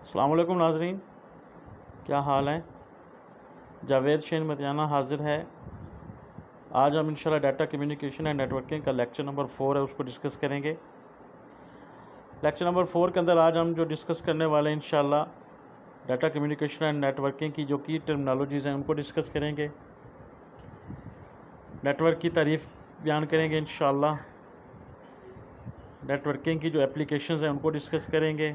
अस्सलाम वालेकुम नाज़रीन, क्या हाल है। जावेद शेन मतियाना हाज़िर है। आज हम इंशाल्लाह डाटा कम्युनिकेशन एंड नेटवर्किंग का लेक्चर नंबर 4 है, उसको डिस्कस करेंगे। लेक्चर नंबर 4 के अंदर आज हम जो डिस्कस करने वाले हैं इंशाल्लाह डाटा कम्युनिकेशन एंड नेटवर्किंग की जो की टर्मिनोलॉजीज़ हैं उनको डिस्कस करेंगे। नेटवर्क की तारीफ़ बयान करेंगे इंशाल्लाह। नेटवर्किंग की जो एप्लीकेशंस हैं उनको डिस्कस करेंगे।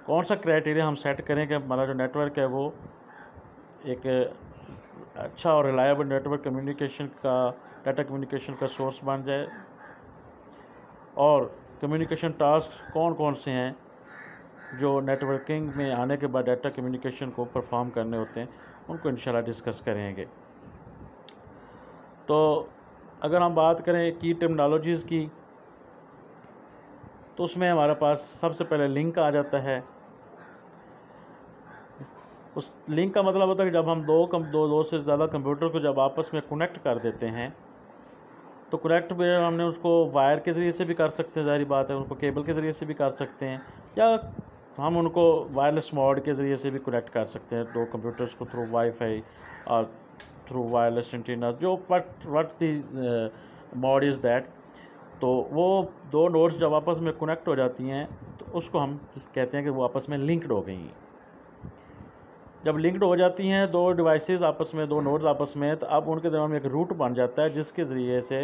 कौन सा क्राइटेरिया हम सेट करें कि हमारा जो नेटवर्क है वो एक अच्छा और रिलायबल नेटवर्क कम्युनिकेशन का डाटा कम्युनिकेशन का सोर्स बन जाए, और कम्युनिकेशन टास्क कौन कौन से हैं जो नेटवर्किंग में आने के बाद डाटा कम्युनिकेशन को परफॉर्म करने होते हैं, उनको इंशाल्लाह डिस्कस करेंगे। तो अगर हम बात करें की टर्मिनोलॉजीज़ की, तो उसमें हमारे पास सबसे पहले लिंक आ जाता है। उस लिंक का मतलब होता है कि जब हम दो से ज़्यादा कंप्यूटर को जब आपस में कनेक्ट कर देते हैं, तो कनेक्ट में हमने उसको वायर के ज़रिए से भी कर सकते हैं, ज़ाहिर बात है, उनको केबल के ज़रिए से भी कर सकते हैं, या हम उनको वायरलेस मोड के ज़रिए से भी कनेक्ट कर सकते हैं दो कंप्यूटर्स को थ्रू वाईफाई और थ्रू वायरलेस एंटीना, जो what the mode is that. तो वो दो नोड्स जब आपस में कनेक्ट हो जाती हैं तो उसको हम कहते हैं कि वो आपस में लिंक्ड हो गई हैं। जब लिंक्ड हो जाती हैं दो डिवाइसेस आपस में, दो नोड्स आपस में, तो अब उनके दरमियान एक रूट बन जाता है जिसके ज़रिए से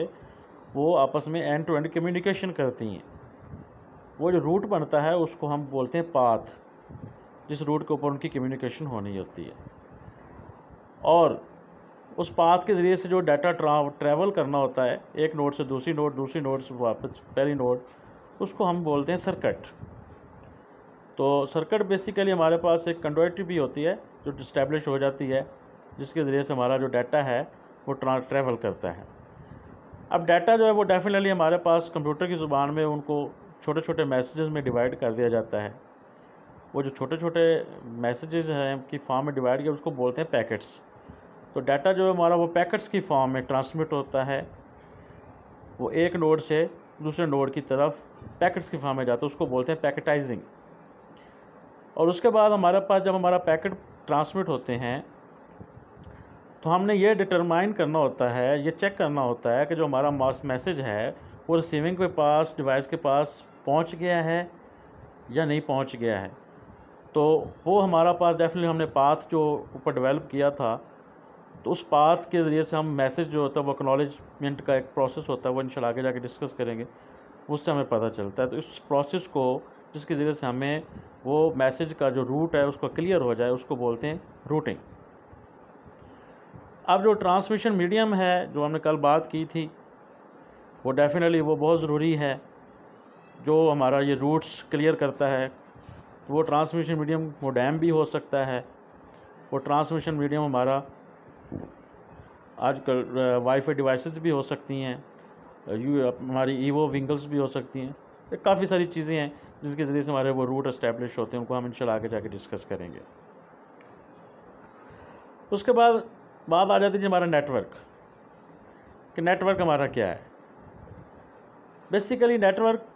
वो आपस में एंड टू एंड कम्युनिकेशन करती हैं। वो जो रूट बनता है उसको हम बोलते हैं पाथ, जिस रूट के ऊपर उनकी कम्युनिकेशन होनी होती है। और उस पाथ के ज़रिए से जो डाटा ट्रैवल करना होता है एक नोड से दूसरी नोड से वापस पहली नोड, उसको हम बोलते हैं सर्किट। तो सर्किट बेसिकली हमारे पास एक कंडक्टिविटी भी होती है जो इस्टेब्लिश हो जाती है, जिसके ज़रिए से हमारा जो डाटा है वो ट्रैवल करता है। अब डाटा जो है वो डेफिनेटली हमारे पास कंप्यूटर की ज़ुबान में उनको छोटे छोटे मैसेजेस में डिवाइड कर दिया जाता है। वो जो छोटे छोटे मैसेजेस हैं की फॉर्म में डिवाइड किया उसको बोलते हैं पैकेट्स। तो डाटा जो है हमारा वो पैकेट्स की फॉर्म में ट्रांसमिट होता है, वो एक नोड से दूसरे नोड की तरफ पैकेट्स की फॉर्म में जाता है, उसको बोलते हैं पैकेटाइजिंग। और उसके बाद हमारे पास जब हमारा पैकेट ट्रांसमिट होते हैं तो हमने ये डिटरमाइन करना होता है, ये चेक करना होता है कि जो हमारा मास मैसेज है वो रिसीविंग के पास, डिवाइस के पास पहुंच गया है या नहीं पहुंच गया है। तो वो हमारा पास डेफिनेटली हमने पाथ जो ऊपर डेवलप किया था, तो उस पाथ के ज़रिए से हम मैसेज जो होता है वो एक्नॉलेजमेंट का एक प्रोसेस होता है, वो इंशाल्लाह आगे जाके डिस्कस करेंगे, उससे हमें पता चलता है। तो इस प्रोसेस को जिसकी ज़रिए से हमें वो मैसेज का जो रूट है उसको क्लियर हो जाए, उसको बोलते हैं रूटिंग। अब जो ट्रांसमिशन मीडियम है जो हमने कल बात की थी, वो डेफिनेटली वो बहुत ज़रूरी है जो हमारा ये रूट्स क्लियर करता है। तो वो ट्रांसमिशन मीडियम मोडेम भी हो सकता है, वो ट्रांसमिशन मीडियम हमारा आजकल वाईफाई डिवाइसेस भी हो सकती हैं, हमारी ईवो विंगल्स भी हो सकती हैं, काफ़ी सारी चीज़ें हैं जिसके ज़रिए से हमारे वो रूट इस्टेब्लिश होते हैं, उनको हम इंशाल्लाह आगे जाके डिस्कस करेंगे। उसके बाद बात आ जाती है हमारा नेटवर्क, कि नेटवर्क हमारा क्या है। बेसिकली नेटवर्क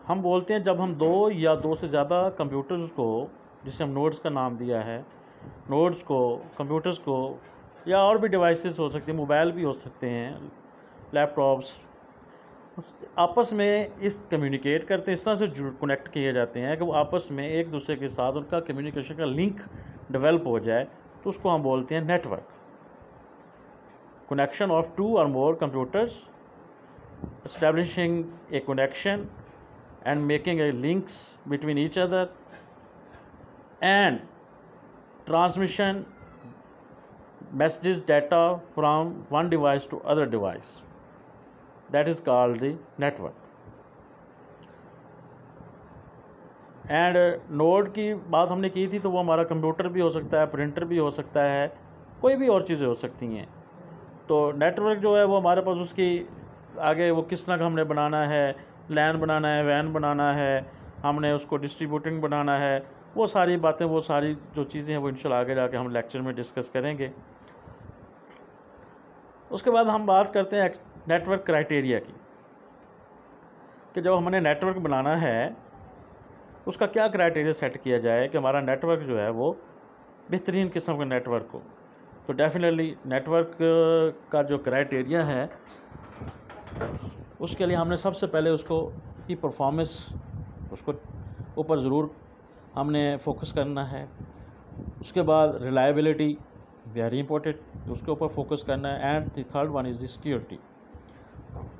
हम बोलते हैं जब हम दो या दो से ज़्यादा कंप्यूटर्स को, जिसे हम नोड्स का नाम दिया है, नोड्स को, कंप्यूटर्स को, या और भी डिवाइसेस हो सकते हैं, मोबाइल भी हो सकते हैं, लैपटॉप्स, आपस में इस कम्युनिकेट करते हैं, इस तरह से कनेक्ट किए जाते हैं कि वो आपस में एक दूसरे के साथ उनका कम्युनिकेशन का लिंक डेवलप हो जाए, तो उसको हम बोलते हैं network. connection of two or more computers, establishing a connection and making a links between each other, and transmission messages data from one device to other device, that is called the network. And node की बात हमने की थी, तो वो हमारा computer भी हो सकता है, प्रिंटर भी हो सकता है, कोई भी और चीज़ें हो सकती हैं। तो नेटवर्क जो है वो हमारे पास उसकी आगे वो किस तरह का हमने बनाना है, लैन बनाना है, वैन बनाना है, हमने उसको डिस्ट्रीब्यूटिंग बनाना है, वो सारी बातें, वो सारी जो चीज़ें हैं वो इंशाल्लाह आगे जाके हम लेक्चर में डिस्कस करेंगे। उसके बाद हम बात करते हैं नेटवर्क क्राइटेरिया की, कि जब हमने नेटवर्क बनाना है उसका क्या क्राइटेरिया सेट किया जाए कि हमारा नेटवर्क जो है वो बेहतरीन किस्म का नेटवर्क हो। तो डेफिनेटली नेटवर्क का जो क्राइटेरिया है उसके लिए हमने सबसे पहले उसको की परफॉर्मेंस उसको ऊपर ज़रूर हमने फोकस करना है। उसके बाद रिलायबिलिटी वेरी इंपॉर्टेंट, उसके ऊपर फोकस करना है। And the third one is the security.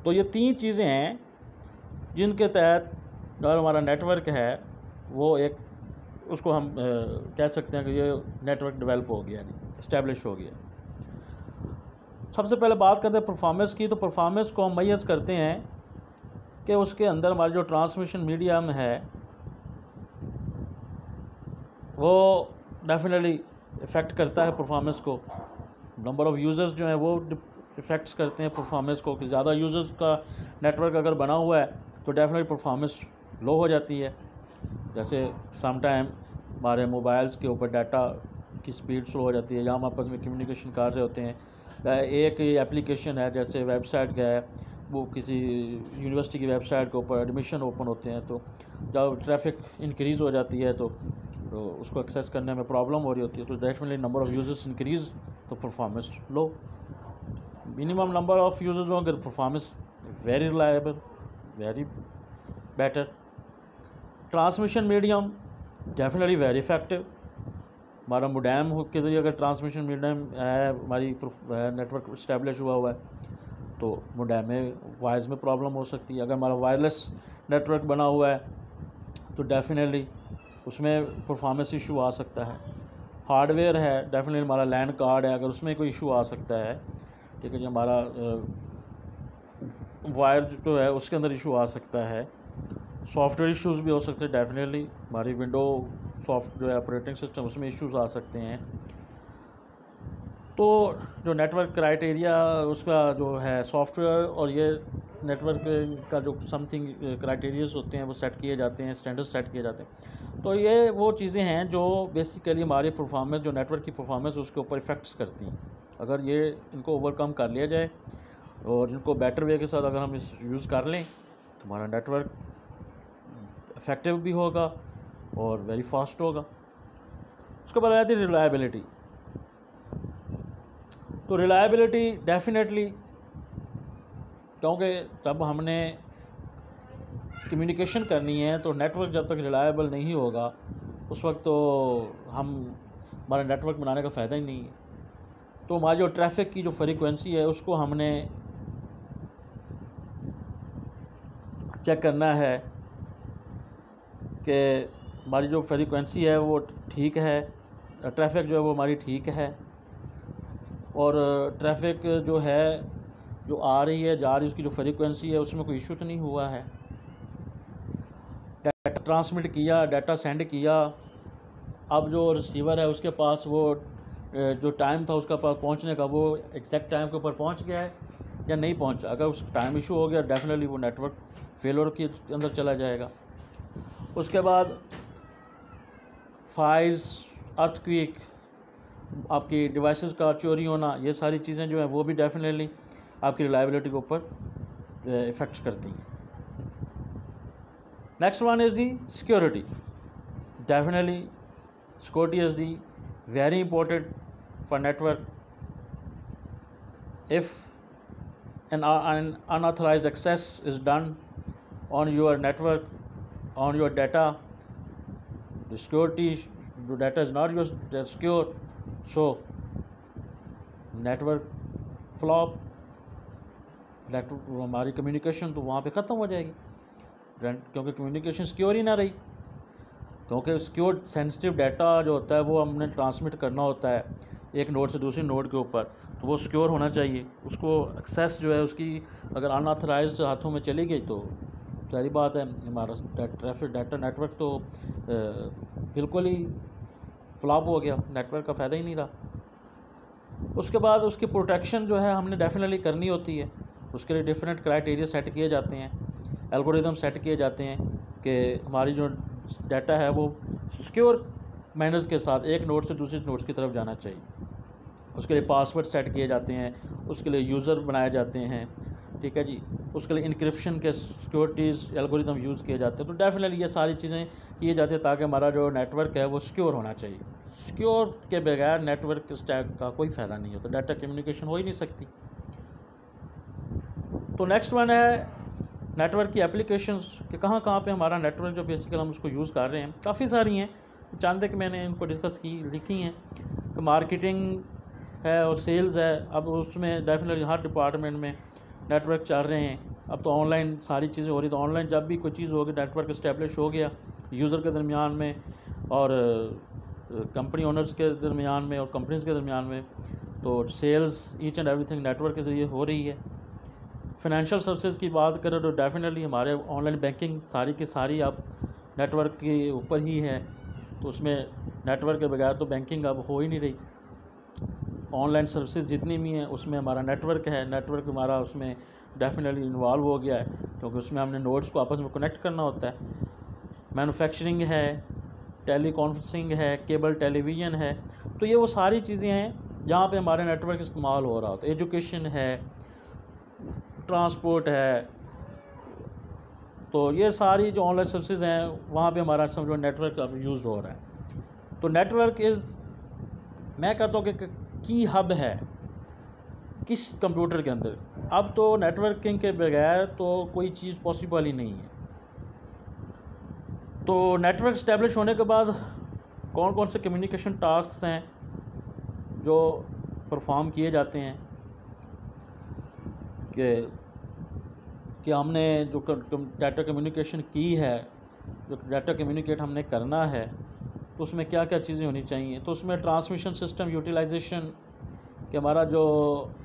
तो ये 3 चीज़ें हैं जिनके तहत जो हमारा नेटवर्क है वो एक उसको हम कह सकते हैं कि ये नेटवर्क डेवलप हो गया, यानी इस्टेब्लिश हो गया। सबसे पहले बात करते हैं परफॉर्मेंस की। तो परफॉर्मेंस को हम मैयज़ करते हैं कि उसके अंदर हमारी जो ट्रांसमिशन मीडियम है वो डेफिनेटली इफ़ेक्ट करता है परफॉर्मेंस को। नंबर ऑफ़ यूज़र्स जो हैं वो इफ़ेक्ट्स करते हैं परफॉर्मेंस को, कि ज़्यादा यूज़र्स का नेटवर्क अगर बना हुआ है तो डेफिनेटली परफॉर्मेंस लो हो जाती है। जैसे सम टाइम हमारे मोबाइल्स के ऊपर डाटा की स्पीड स्लो हो जाती है, या हम आपस में कम्युनिकेशन कर रहे होते हैं। एक एप्लीकेशन है जैसे वेबसाइट का है, वो किसी यूनिवर्सिटी की वेबसाइट के ऊपर एडमिशन ओपन होते हैं, तो जब ट्रैफिक इंक्रीज़ हो जाती है तो उसको एक्सेस करने में प्रॉब्लम हो रही होती है। तो definitely number of users increase तो performance low. Minimum number of users होंगे तो performance very reliable, very better. Transmission medium definitely very effective. हमारा मोडेम के ज़रिए अगर ट्रांसमिशन मीडियम है, हमारी नेटवर्क इस्टेब्लिश हुआ है, तो मोडेम में वायर्स में प्रॉब्लम हो सकती है। अगर हमारा वायरलेस नेटवर्क बना हुआ है तो डेफिनेटली उसमें परफॉर्मेंस इशू आ सकता है। हार्डवेयर है, डेफिनेटली हमारा लैन कार्ड है, अगर उसमें कोई इशू आ सकता है, ठीक है जी, हमारा वायर जो है उसके अंदर इशू आ सकता है। सॉफ्टवेयर इश्यूज़ भी हो सकते हैं, डेफिनेटली हमारी विंडो सॉफ्ट जो है ऑपरेटिंग सिस्टम उसमें इश्यूज़ आ सकते हैं। तो जो नेटवर्क क्राइटेरिया उसका जो है सॉफ्टवेयर और ये नेटवर्क का जो समथिंग क्राइटेरियाज होते हैं वो सेट किए जाते हैं, स्टैंडर्ड सेट किए जाते हैं। तो ये वो चीज़ें हैं जो बेसिकली हमारी परफॉर्मेंस, जो नेटवर्क की परफॉर्मेंस उसके ऊपर इफ़ेक्ट्स करती हैं। अगर ये इनको ओवरकम कर लिया जाए और इनको बेटर वे के साथ अगर हम इस यूज़ कर लें तो हमारा नेटवर्क इफ़ेक्टिव भी होगा और वेरी फास्ट होगा। उसके बाद आती है रिलायबिलिटी। तो रिलायबिलिटी डेफिनेटली, क्योंकि जब हमने कम्युनिकेशन करनी है तो नेटवर्क जब तक रिलायबल नहीं होगा उस वक्त तो हमारा नेटवर्क बनाने का फ़ायदा ही नहीं है। तो हमारी जो ट्रैफिक की जो फ्रीक्वेंसी है उसको हमने चेक करना है कि हमारी जो फ्रीक्वेंसी है वो ठीक है, ट्रैफिक जो है वो हमारी ठीक है, और ट्रैफिक जो है जो आ रही है जा रही है उसकी जो फ्रीक्वेंसी है उसमें कोई इशू तो नहीं हुआ है। डाटा ट्रांसमिट किया, डाटा सेंड किया, अब जो रिसीवर है उसके पास वो जो टाइम था उसका पास पहुंचने का वो एग्जैक्ट टाइम के ऊपर पहुंच गया है या नहीं पहुंचा। अगर उस टाइम इशू हो गया डेफिनेटली वो नेटवर्क फेलियर के अंदर चला जाएगा। उसके बाद फायर्स, अर्थक्वेक, आपकी डिवाइसेस का चोरी होना, ये सारी चीज़ें जो हैं वो भी डेफिनेटली आपकी रिलायबिलिटी के ऊपर इफ़ेक्ट करती हैं। Next one is the security. Definitely security is the very important for network. If an unauthorized access is done on your network, on your data, the security, the data is not secure, so network flop, network हमारी communication तो वहाँ पे ख़त्म हो जाएगी, क्योंकि communication secure ही ना रही। क्योंकि सिक्योर सेंसिटिव डाटा जो होता है वो हमने ट्रांसमिट करना होता है एक नोड से दूसरी नोड के ऊपर, तो वो सिक्योर होना चाहिए। उसको एक्सेस जो है उसकी अगर अनऑथराइज्ड हाथों में चली गई तो सारी बात है हमारा ट्रैफिक डाटा नेटवर्क तो बिल्कुल ही फ्लॉप हो गया, नेटवर्क का फ़ायदा ही नहीं रहा। उसके बाद उसकी प्रोटेक्शन जो है हमने डेफिनेटली करनी होती है। उसके लिए डिफरेंट क्राइटेरिया सेट किए जाते हैं, एल्गोरिदम सेट किए जाते हैं कि हमारी जो डाटा है वो सिक्योर मैनर्स के साथ एक नोड से दूसरी नोड्स की तरफ जाना चाहिए। उसके लिए पासवर्ड सेट किए जाते हैं, उसके लिए यूज़र बनाए जाते हैं, ठीक है जी। उसके लिए इंक्रिप्शन के सिक्योरिटीज़ एल्गोरिदम यूज़ किए जाते हैं। तो डेफिनेटली ये सारी चीज़ें किए जाती हैं ताकि हमारा जो नेटवर्क है वो सिक्योर होना चाहिए। सिक्योर के बगैर नेटवर्क स्टैक का कोई फ़ायदा नहीं है, तो डाटा कम्युनिकेशन हो ही नहीं सकती। तो नेक्स्ट वन है नेटवर्क की एप्लीकेशंस कि कहाँ कहाँ पे हमारा नेटवर्क जो बेसिकली हम उसको यूज़ कर रहे हैं। काफ़ी सारी हैं, चांद कि मैंने इनको डिस्कस की लिखी हैं कि मार्केटिंग है और सेल्स है। अब उसमें डेफिनेटली हर डिपार्टमेंट में नेटवर्क चल रहे हैं। अब तो ऑनलाइन सारी चीज़ें हो रही, तो ऑनलाइन जब भी कोई चीज़ होगी नेटवर्क इस्टेब्लिश हो गया यूज़र के दरमियान में और कंपनी ओनर्स के दरमियान में और कंपनीज़ के दरमियान में, तो cells each and everything network के ज़रिए हो रही है। फाइनेंशियल सर्विसेज की बात करें तो डेफिनेटली हमारे ऑनलाइन बैंकिंग सारी की सारी अब नेटवर्क के ऊपर ही है, तो उसमें नेटवर्क के बगैर तो बैंकिंग अब हो ही नहीं रही। ऑनलाइन सर्विसेज जितनी भी हैं उसमें हमारा नेटवर्क है, नेटवर्क हमारा उसमें डेफिनेटली इन्वॉल्व हो गया है, क्योंकि उसमें हमने नोड्स को आपस में कनेक्ट करना होता है। मैन्युफैक्चरिंग है, टेली कॉन्फ्रेंसिंग है, केबल टेलीविज़न है, तो ये वो सारी चीज़ें हैं जहाँ पे हमारे नेटवर्क इस्तेमाल हो रहा होता है। एजुकेशन है, ट्रांसपोर्ट है, तो ये सारी जो ऑनलाइन सर्विसेज हैं वहाँ पे हमारा समझो नेटवर्क अब यूज़ हो रहा है। तो नेटवर्क इज़, मैं कहता हूँ कि की हब है किस कंप्यूटर के अंदर। अब तो नेटवर्किंग के बगैर तो कोई चीज़ पॉसिबल ही नहीं है। तो नेटवर्क इस्टेब्लिश होने के बाद कौन कौन से कम्युनिकेशन टास्क्स हैं जो परफॉर्म किए जाते हैं कि हमने जो डाटा कम्युनिकेशन की है, जो डाटा कम्युनिकेट हमने करना है, तो उसमें क्या क्या चीज़ें होनी चाहिए। तो उसमें ट्रांसमिशन सिस्टम यूटिलाइजेशन, कि हमारा जो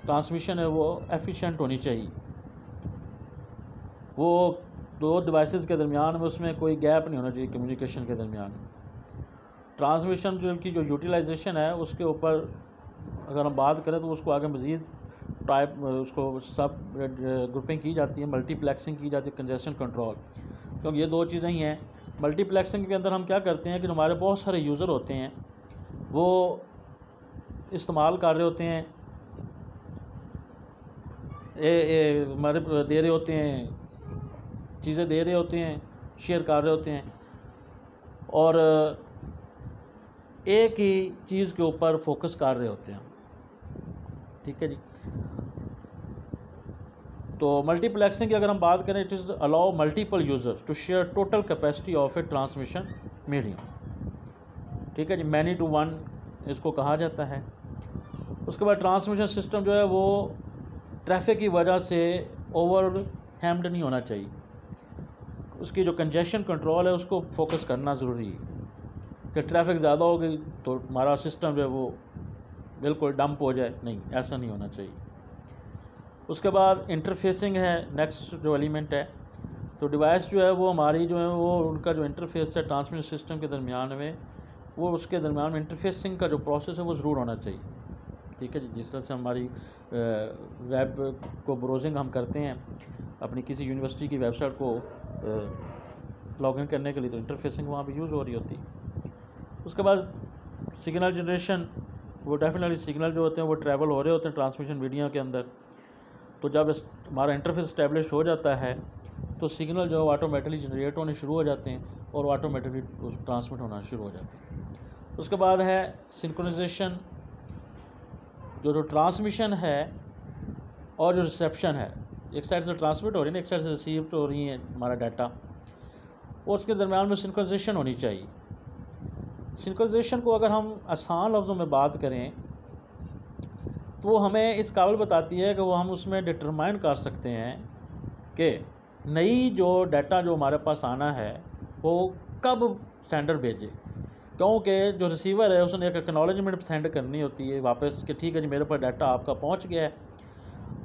ट्रांसमिशन है वो एफिशिएंट होनी चाहिए, वो दो डिवाइसेस के दरमियान में उसमें कोई गैप नहीं होना चाहिए कम्युनिकेशन के दरमियान। ट्रांसमिशन जो की जो यूटिलाइजेशन है उसके ऊपर अगर हम बात करें तो उसको आगे मज़ीद टाइप उसको सब ग्रुपिंग की जाती है, मल्टीप्लेक्सिंग की जाती है, कंजेशन कंट्रोल, क्योंकि ये दो चीज़ें ही हैं। मल्टीप्लेक्सिंग के अंदर हम क्या करते हैं कि हमारे बहुत सारे यूज़र होते हैं, वो इस्तेमाल कर रहे होते हैं, हमारे दे रहे होते हैं, चीज़ें दे रहे होते हैं, शेयर कर रहे होते हैं, और एक ही चीज़ के ऊपर फोकस कर रहे होते हैं। ठीक है जी। तो मल्टीप्लेक्सिंग की अगर हम बात करें, it is allow multiple users to share total capacity of a transmission medium. ठीक है जी, मैनी टू वन इसको कहा जाता है। उसके बाद ट्रांसमिशन सिस्टम जो है वो ट्रैफिक की वजह से ओवर हैम्ड नहीं होना चाहिए, उसकी जो कंजेशन कंट्रोल है उसको फोकस करना ज़रूरी है कि ट्रैफिक ज़्यादा हो गई तो हमारा सिस्टम जो है वो बिल्कुल डंप हो जाए, नहीं, ऐसा नहीं होना चाहिए। उसके बाद इंटरफेसिंग है नेक्स्ट जो एलिमेंट है। तो डिवाइस जो है वो हमारी जो है वो उनका जो इंटरफेस है ट्रांसमिशन सिस्टम के दरमियान में, वो उसके दरमियान में इंटरफेसिंग का जो प्रोसेस है वो ज़रूर होना चाहिए। ठीक है जी, जिस तरह से हमारी वेब को ब्राउजिंग हम करते हैं अपनी किसी यूनिवर्सिटी की वेबसाइट को लॉगिन करने के लिए, तो इंटरफेसिंग वहाँ पे यूज़ हो रही होती है। उसके बाद सिग्नल जनरेशन, वो डेफिनेटली सिग्नल जो होते हैं वो ट्रैवल हो रहे होते हैं ट्रांसमिशन मीडिया के अंदर। तो जब हमारा इंटरफेस इस्टेब्लिश हो जाता है तो सिग्नल जो ऑटोमेटिकली जनरेट होने शुरू हो जाते हैं और ऑटोमेटिकली ट्रांसमिट होना शुरू हो जाते हैं। उसके बाद है सिंक्रोनाइजेशन, जो ट्रांसमिशन है और जो रिसेप्शन है, एक साइड से ट्रांसमिट हो रही है, एक साइड से रिसीव हो रही है हमारा डाटा, और उसके दरम्यान में सिंक्रोनाइजेशन होनी चाहिए। सिंक्रोनाइजेशन को अगर हम आसान लफ्ज़ों में बात करें तो वो हमें इस काबिल बताती है कि वो हम उसमें डिटरमाइन कर सकते हैं कि नई जो डाटा जो हमारे पास आना है वो कब सेंडर भेजे, क्योंकि जो रिसीवर है उसने एक एक्नॉलेजमेंट सेंड करनी होती है वापस कि ठीक है जी मेरे पास डाटा आपका पहुंच गया है,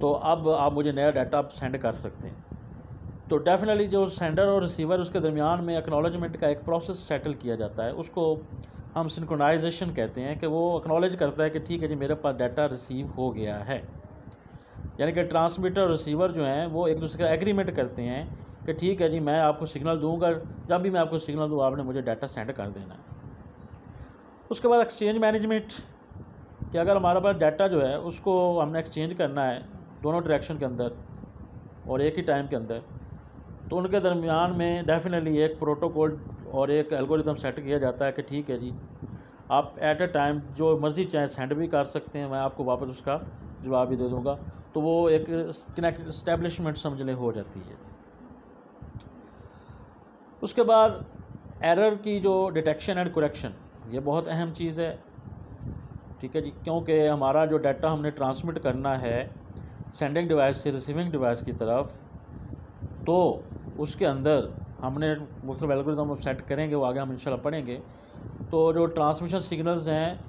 तो अब आप मुझे नया डाटा आप सेंड कर सकते हैं। तो डेफिनेटली जो सेंडर और रिसीवर उसके दरमियान में एक्नॉलेजमेंट का एक प्रोसेस सेटल किया जाता है, उसको हम सिंक्रोनाइजेशन कहते हैं, कि वो एक्नॉलेज करता है कि ठीक है जी मेरे पास डाटा रिसीव हो गया है। यानी कि ट्रांसमीटर और रिसीवर जो हैं वो एक दूसरे का एग्रीमेंट करते हैं कि ठीक है जी मैं आपको सिग्नल दूंगा, जब भी मैं आपको सिग्नल दूँ आपने मुझे डाटा सेंड कर देना है। उसके बाद एक्सचेंज मैनेजमेंट, कि अगर हमारे पास डाटा जो है उसको हमने एक्सचेंज करना है दोनों डायरेक्शन के अंदर, और एक ही टाइम के अंदर, तो उनके दरमियान में डेफिनेटली एक प्रोटोकॉल और एक एल्गोरिदम सेट किया जाता है कि ठीक है जी, आप एट ए टाइम जो मर्ज़ी चाहे सेंड भी कर सकते हैं, मैं आपको वापस उसका जवाब भी दे दूँगा। तो वो एक कनेक्ट इस्टेब्लिशमेंट समझ लें हो जाती है। उसके बाद एरर की जो डिटेक्शन एंड करेक्शन, ये बहुत अहम चीज़ है, ठीक है जी, क्योंकि हमारा जो डाटा हमने ट्रांसमिट करना है सेंडिंग डिवाइस से रिसीविंग डिवाइस की तरफ, तो उसके अंदर हमने मुख्तलिफ एल्गोरिदम सेट करेंगे, वो आगे हम इंशाल्लाह पढ़ेंगे। तो जो ट्रांसमिशन सिग्नल्स हैं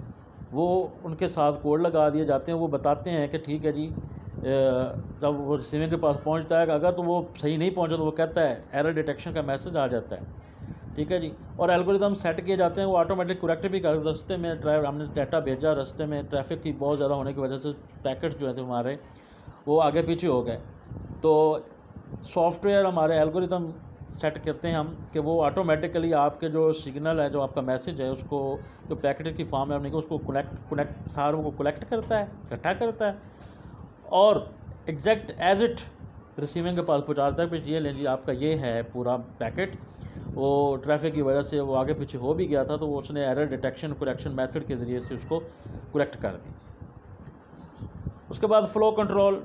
वो उनके साथ कोड लगा दिए जाते हैं, वो बताते हैं कि ठीक है जी, जब वो रिसीविंग के पास पहुंचता है, अगर तो वो सही नहीं पहुंचा तो वो कहता है एरर डिटेक्शन का मैसेज आ जाता है, ठीक है जी। और एल्गोरिदम सेट किए जाते हैं, वो ऑटोमेटिक करेक्ट भी कर, रास्ते में हमने डाटा भेजा, रास्ते में ट्रैफिक की बहुत ज़्यादा होने की वजह से पैकेट्स जो है थे हमारे वो आगे पीछे हो गए, तो सॉफ्टवेयर हमारे एल्गोरिदम सेट करते हैं हम कि वो ऑटोमेटिकली आपके जो सिग्नल है, जो आपका मैसेज है, उसको जो पैकेट की फॉर्म है अपनी, उसको कनेक्ट सारों को कलेक्ट करता है, इकट्ठा करता है और एग्जैक्ट एज इट रिसीविंग के पास पहुँचाता है। फिर ये लें जी, आपका ये है पूरा पैकेट, वो ट्रैफिक की वजह से वो आगे पीछे हो भी गया था, तो वो उसने एरर डिटेक्शन करेक्शन मेथड के ज़रिए से उसको करेक्ट कर दी। उसके बाद फ़्लो कंट्रोल,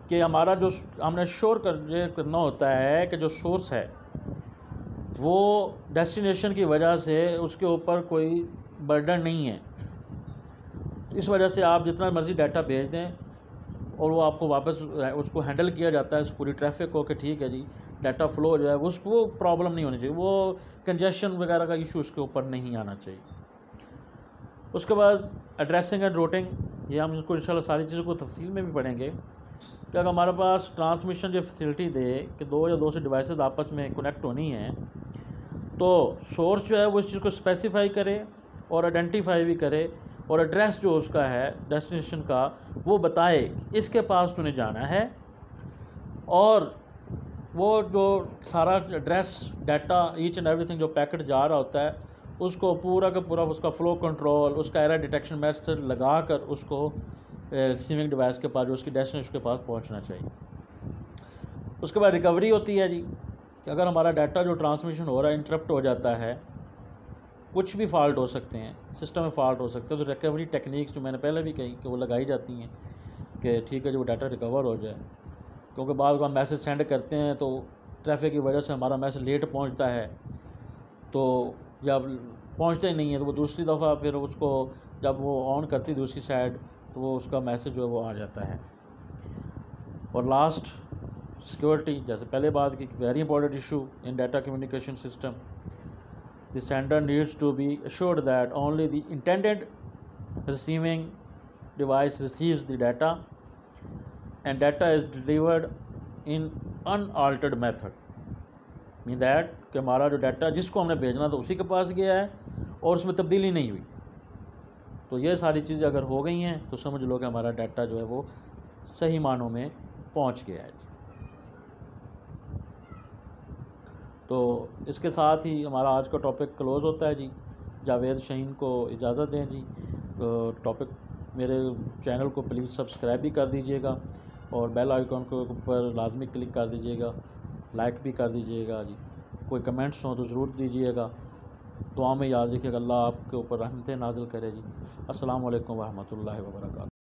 कि हमारा जो हमने श्योर करना होता है कि जो सोर्स है वो डेस्टिनेशन की वजह से उसके ऊपर कोई बर्डन नहीं है। इस वजह से आप जितना मर्ज़ी डाटा भेज दें और वो आपको वापस उसको हैंडल किया जाता है, उस पूरी ट्रैफिक को, कि ठीक है जी, डाटा फ्लो जो है उसको प्रॉब्लम नहीं होनी चाहिए, वो कंजेशन वगैरह का इशू उसके ऊपर नहीं आना चाहिए। उसके बाद एड्रेसिंग एंड रूटिंग, ये हम इसको इंशाल्लाह सारी चीज़ों को तफसील में भी पढ़ेंगे कि अगर हमारे पास ट्रांसमिशन जो फैसिलिटी दे कि दो या दो से डिवाइसेस आपस में कनेक्ट होनी है, तो सोर्स जो है वो इस चीज़ को स्पेसिफाई करे और आइडेंटिफाई भी करे और एड्रेस जो उसका है डेस्टिनेशन का वो बताए इसके पास तूने जाना है, और वो जो सारा address data each and everything जो पैकेट जा रहा होता है उसको पूरा का पूरा उसका फ़्लो कंट्रोल, उसका एरर डिटेक्शन मेथड लगा कर उसको रिसीविंग डिवाइस के पास, जो उसकी डेस्टिनेशन के पास पहुंचना चाहिए। उसके बाद रिकवरी होती है जी, कि अगर हमारा डाटा जो ट्रांसमिशन हो रहा है इंटरप्ट हो जाता है, कुछ भी फॉल्ट हो सकते हैं, सिस्टम में फॉल्ट हो सकते हैं, तो रिकवरी टेक्निक्स जो मैंने पहले भी कही कि वो लगाई जाती हैं कि ठीक है जो डाटा रिकवर हो जाए, क्योंकि बाद में हम मैसेज सेंड करते हैं तो ट्रैफिक की वजह से हमारा मैसेज लेट पहुंचता है, तो जब पहुंचता ही नहीं है तो वो दूसरी दफ़ा फिर उसको जब वो ऑन करती दूसरी साइड तो वो उसका मैसेज जो है वो आ जाता है। और लास्ट सिक्योरिटी, जैसे पहले बात की, very important issue in data communication system, the sender needs to be assured that only the intended receiving device receives the data and data is delivered in unaltered method, mean that कि हमारा जो data जिसको हमने भेजना था उसी के पास गया है और उसमें तब्दीली नहीं हुई। तो ये सारी चीज़ें अगर हो गई हैं तो समझ लो कि हमारा डाटा जो है वो सही मानों में पहुंच गया है जी। तो इसके साथ ही हमारा आज का टॉपिक क्लोज़ होता है जी। जावेद शहीन को इजाज़त दें जी। टॉपिक मेरे चैनल को प्लीज़ सब्सक्राइब भी कर दीजिएगा और बेल आइकॉन के ऊपर लाजमी क्लिक कर दीजिएगा, लाइक भी कर दीजिएगा जी। कोई कमेंट्स हो तो ज़रूर दीजिएगा। दुआ में याद रखिएगा, अल्लाह आपके ऊपर रहमतें नाज़िल करे जी। अस्सलामु अलैकुम व रहमतुल्लाहि व बरकातहू।